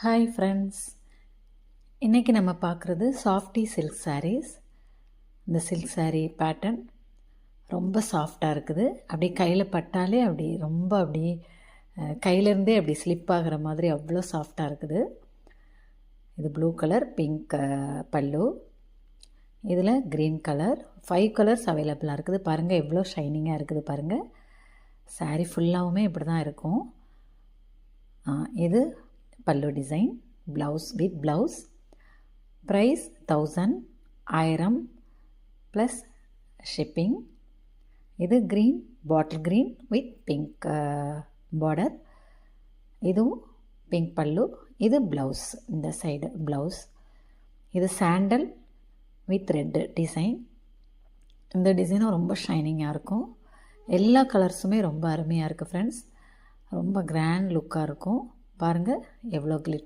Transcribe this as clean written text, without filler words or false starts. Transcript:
Hi friends, இன்றைக்கி நம்ம பார்க்குறது சாஃப்டி சில்க் சாரீஸ். இந்த சில்க் சாரீ பேட்டர்ன் ரொம்ப சாஃப்டாக இருக்குது. அப்படி கையில் பட்டாலே அப்படி கையிலேருந்தே அப்படி ஸ்லிப் ஆகிற மாதிரி அவ்வளோ சாஃப்டாக இருக்குது. இது ப்ளூ கலர், பிங்க் பல்லு, இதில் க்ரீன் கலர், 5 கலர்ஸ் அவைலபிளாக இருக்குது. பாருங்கள் எவ்வளோ ஷைனிங்காக இருக்குது பாருங்கள். சாரீ ஃபுல்லாகவுமே இப்படி தான் இருக்கும். இது pallu design, blouse with blouse. Price 1000 plus shipping. இது green, bottle green with pink border. இதுவும் பிங்க் பல்லு. இது ப்ளவுஸ், இந்த சைடு ப்ளவுஸ். இது சாண்டல் வித் ரெட் டிசைன். இந்த டிசைனும் ரொம்ப ஷைனிங்காக இருக்கும். எல்லா கலர்ஸுமே ரொம்ப அருமையாக இருக்குது ஃப்ரெண்ட்ஸ். ரொம்ப கிராண்ட் லுக்காக இருக்கும். பாருங்கள் எவ்வளோ கிளிட்